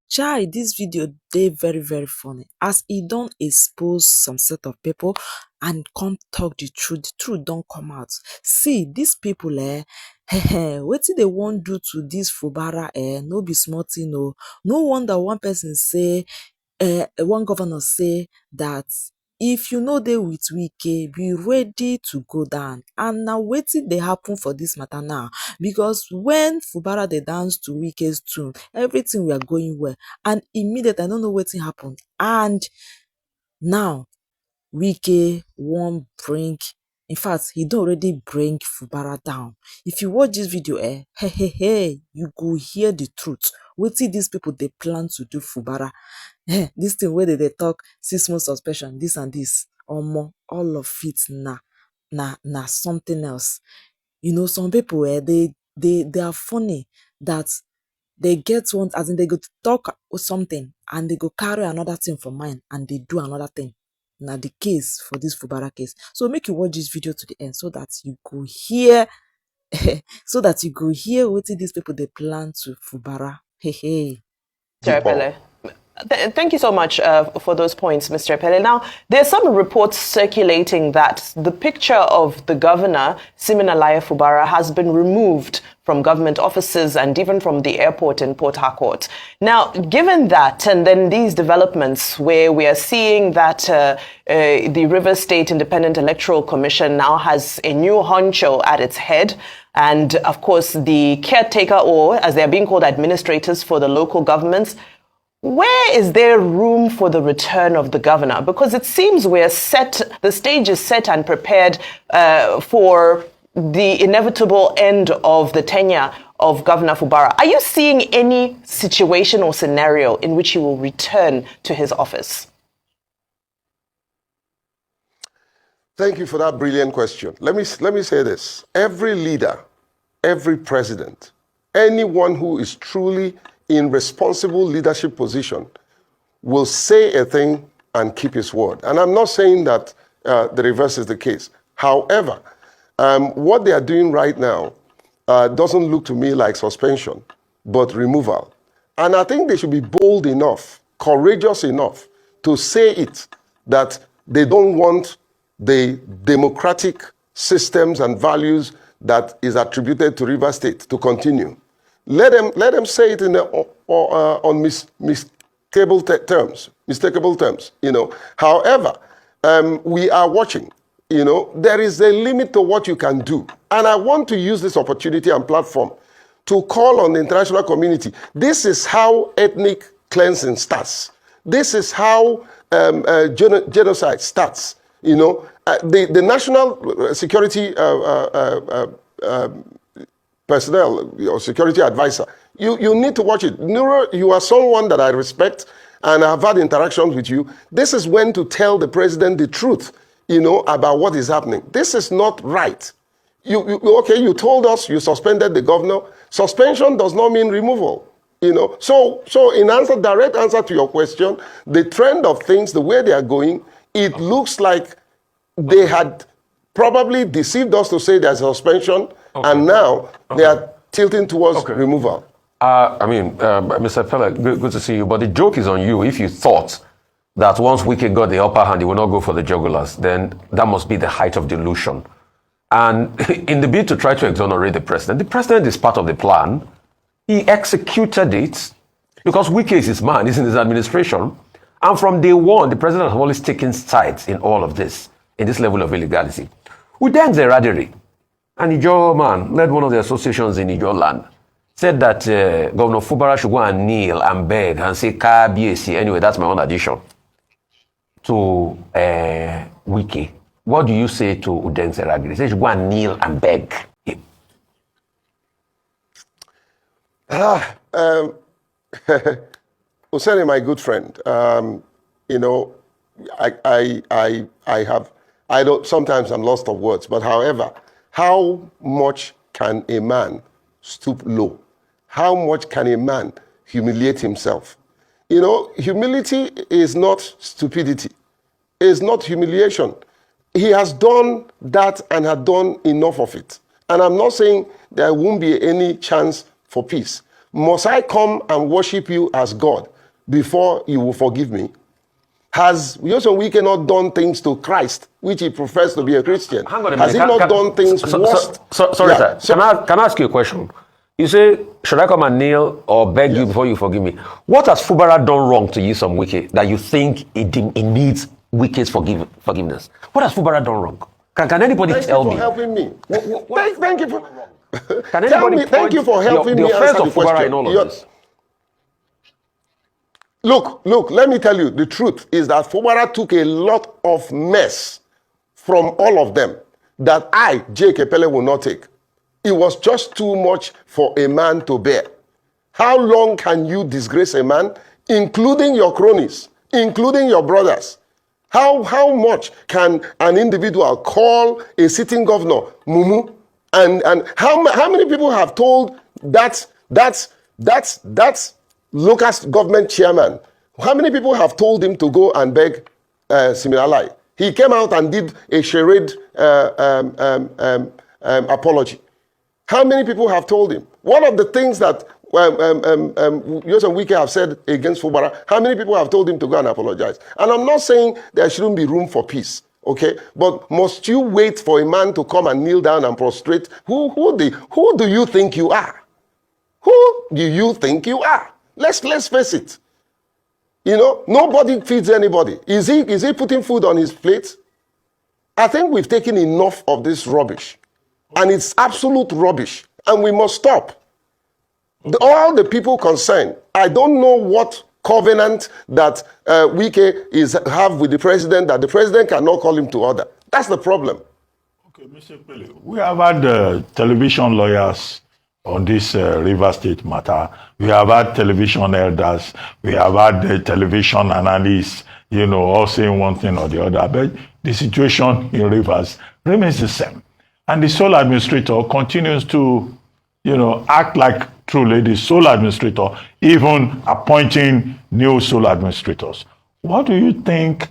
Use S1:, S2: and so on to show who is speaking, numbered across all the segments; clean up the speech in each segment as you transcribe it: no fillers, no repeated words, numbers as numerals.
S1: Chai, this video dey very very funny as e don expose some set of people and come talk the truth don come out. See dis people wetin dey wan do to dis Fubara no be small thing o. No wonder one person say one governor say that if you no dey with Wike, be ready to go down, and na wetin dey happen for dis matter now, because when Fubara dey dance to Wike's tune, everything were going well, and immediately I no know wetin happen, and now Wike wan bring, in fact he don already bring Fubara down. If you watch dis video you go hear the truth wetin dis people dey plan to do Fubara. Dis thing wey dem dey talk 6 months suspension, dis and dis, omo, all of it na something else. You know, some people they are funny that they get one, as in they go talk something and they go carry another thing for mind and they do another thing. Na the case for this Fubara case. So make you watch this video to the end so that you go hear wetin these people they plan to Fubara. Hey.
S2: Thank you so much for those points, Mr. Pele. Now, there's some reports circulating that the picture of the governor, SIM Fubara, has been removed from government offices and even from the airport in Port Harcourt. Now, given that, and then these developments where we are seeing that the Rivers State Independent Electoral Commission now has a new honcho at its head, and of course the caretaker, or as they're being called, administrators for the local governments, where is there room for the return of the governor? Because it seems the stage is set and prepared for the inevitable end of the tenure of Governor Fubara. Are you seeing any situation or scenario in which he will return to his office?
S3: Thank you for that brilliant question. Let me say this. Every leader, every president, anyone who is truly in responsible leadership position will say a thing and keep his word. And I'm not saying that the reverse is the case. However, what they are doing right now doesn't look to me like suspension, but removal. And I think they should be bold enough, courageous enough to say it, that they don't want the democratic systems and values that is attributed to Rivers State to continue. Let them say it in on mistakable terms. You know. However, we are watching. You know, there is a limit to what you can do, and I want to use this opportunity and platform to call on the international community. This is how ethnic cleansing starts. This is how genocide starts. You know, the national security personnel or security advisor, you need to watch it. Nura, you are someone that I respect and I've had interactions with you. This is when to tell the president the truth, you know, about what is happening. This is not right. You told us you suspended the governor. Suspension does not mean removal, you know. So in direct answer to your question, the trend of things, the way they are going, it looks like they had probably deceived us to say there's a suspension, and now they are tilting towards removal.
S4: Mr. Pele, good to see you. But the joke is on you. If you thought that once Wike got the upper hand, he will not go for the jugulars, then that must be the height of delusion. And in the bid to try to exonerate the president is part of the plan. He executed it because Wike is his man, he's in his administration. And from day one, the president has always taken sides in all of this, in this level of illegality. We then the Radiri, and Ijo man led one of the associations in Ijo land, said that Governor Fubara should go and kneel and beg and say, Kabiesi. Anyway, that's my own addition to Wike. What do you say to Uden Seragiri? He said, should go and kneel and beg.
S3: Useni, my good friend, you know, I don't, sometimes I'm lost of words, but however, how much can a man stoop low? How much can a man humiliate himself? You know, humility is not stupidity. It's not humiliation. He has done that and had done enough of it. And I'm not saying there won't be any chance for peace. Must I come and worship you as God before you will forgive me? Has Nyesom Wike not done things to Christ, which he professed to be a Christian?
S4: Hang on a minute.
S3: Has he not done things worse?
S4: Sorry,
S3: Yeah.
S4: sir. Can I ask you a question? You say, should I come and kneel or beg you before you forgive me? What has Fubara done wrong to Nyesom Wike that you think it needs Wike's forgiveness? What has Fubara done wrong? Can anybody tell me?
S3: Thank you for helping me. Thank you for...
S4: Can anybody
S3: thank you for helping me
S4: the offense
S3: answer
S4: of
S3: the
S4: Fubara
S3: question.
S4: in all of this?
S3: Look, let me tell you, the truth is that Fubara took a lot of mess from all of them that I, J. Kepele, will not take. It was just too much for a man to bear. How long can you disgrace a man, including your cronies, including your brothers? How much can an individual call a sitting governor Mumu? And how many people have told that's local government chairman? How many people have told him to go and beg Siminalai? He came out and did a charade apology. How many people have told him? One of the things that Nyesom Wike have said against Fubara, how many people have told him to go and apologize? And I'm not saying there shouldn't be room for peace, okay? But must you wait for a man to come and kneel down and prostrate? Who do you think you are? Who do you think you are? Let's face it. You know, nobody feeds anybody. Is he putting food on his plate? I think we've taken enough of this rubbish. And it's absolute rubbish. And we must stop. All the people concerned, I don't know what covenant that Wike have with the president, that the president cannot call him to order. That's the problem.
S5: Okay, Mr. Pele, we have had television lawyers on this River State matter. We have had television elders. We have had television analysts, you know, all saying one thing or the other. But the situation in Rivers remains the same. And the sole administrator continues to, you know, act like truly the sole administrator, even appointing new sole administrators. What do you think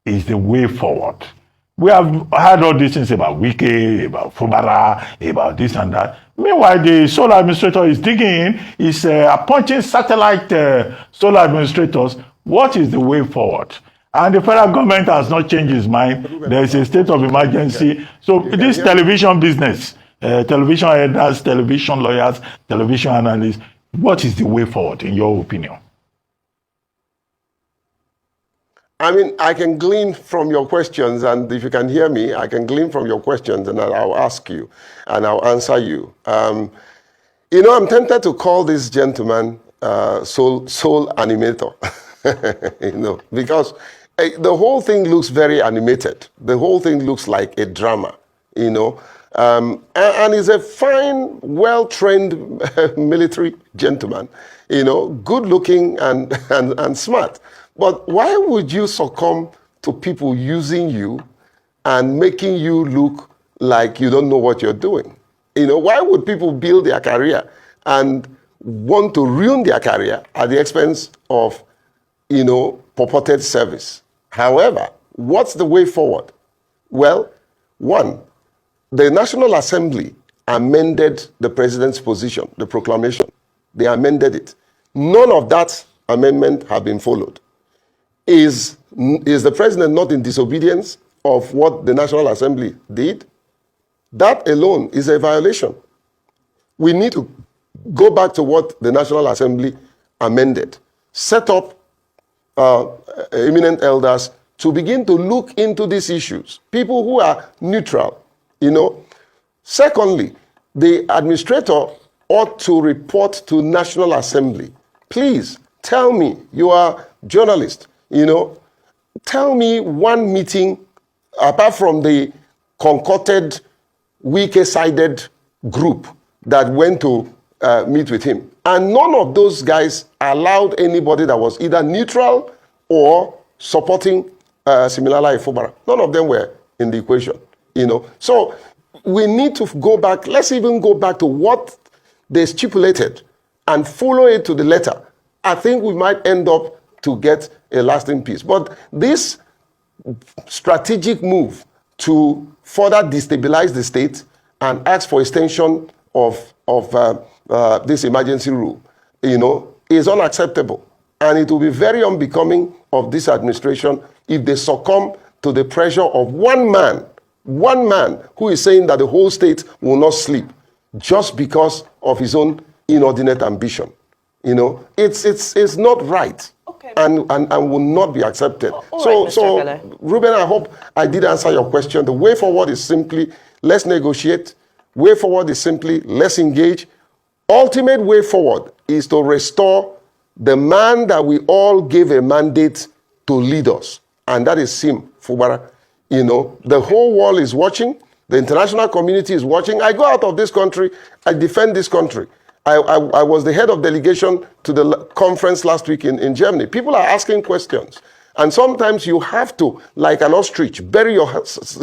S5: is the way forward? We have heard all these things about Wike, about Fubara, about this and that. Meanwhile, the sole administrator is digging in, is appointing satellite sole administrators. What is the way forward? And the federal government has not changed its mind. There is a state of emergency. So this television business, television editors, television lawyers, television analysts, what is the way forward in your opinion?
S3: I mean, I can glean from your questions, and if you can hear me, I can glean from your questions, and I'll ask you, and I'll answer you. You know, I'm tempted to call this gentleman soul animator, you know, because the whole thing looks very animated. The whole thing looks like a drama, you know. And he's a fine, well-trained military gentleman, you know, good-looking and smart. But why would you succumb to people using you and making you look like you don't know what you're doing? You know, why would people build their career and want to ruin their career at the expense of, you know, purported service? However, what's the way forward? Well, one, the National Assembly amended the president's position, the proclamation. They amended it. None of that amendment have been followed. Is the president not in disobedience of what the National Assembly did? That alone is a violation. We need to go back to what the National Assembly amended. Set up eminent elders to begin to look into these issues. People who are neutral, you know. Secondly, the administrator ought to report to National Assembly. Please tell me, you are journalist, you know, tell me one meeting apart from the concocted, Wike-sided group that went to meet with him. And none of those guys allowed anybody that was either neutral or supporting Siminalai Fubara. None of them were in the equation, you know. So we need to go back. Let's even go back to what they stipulated and follow it to the letter. I think we might end up to get a lasting peace. But this strategic move to further destabilize the state and ask for extension of this emergency rule, you know, is unacceptable. And it will be very unbecoming of this administration if they succumb to the pressure of one man who is saying that the whole state will not sleep just because of his own inordinate ambition. It's not right.
S2: Okay.
S3: And will not be accepted.
S2: All right, Mr. Pele.
S3: Ruben, I hope I did answer your question. The way forward is simply let's negotiate. Way forward is simply let's engage. Ultimate way forward is to restore the man that we all gave a mandate to lead us, and that is SIM Fubara. The whole world is watching. The international community is watching. I go out of this country. I defend this country. I was the head of delegation to the conference last week in Germany. People are asking questions. And sometimes you have to, like an ostrich, bury your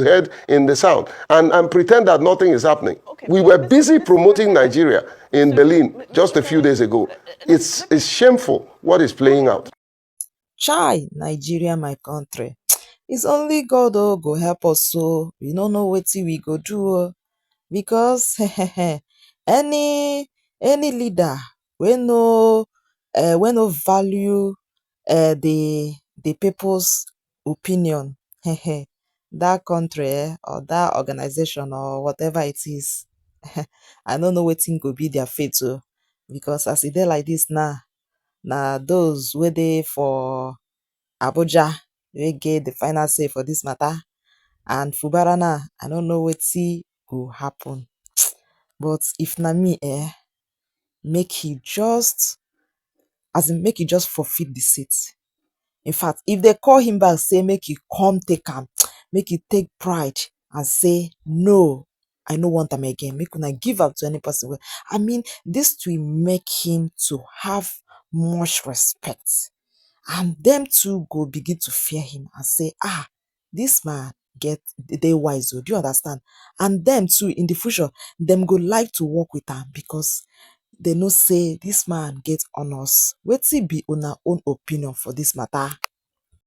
S3: head in the sand and pretend that nothing is happening.
S2: Okay,
S3: we were busy promoting Nigeria in Berlin just a few days ago. It's shameful what is playing out.
S1: Chai, Nigeria, my country. It's only God go help us, so we don't know what we go do. Because any leader we no value the people's opinion, that country or that organization or whatever it is, I don't know wetin go be their fate o. Because as e dey like this now, na those wey dey for Abuja wey get the final say for this matter. And Fubara now, I don't know wetin go happen. But if na me, make he just forfeit the seat. In fact, if they call him back, say make he come take am, make he take pride and say no, I no want am again. Make una give am to any person. I mean, this will make him to have much respect. And them too go begin to fear him and say, this man they wise. Do you understand? And them too, in the future, them go like to work with am because they know say this man get honors. Wetin be una own opinion for this matter?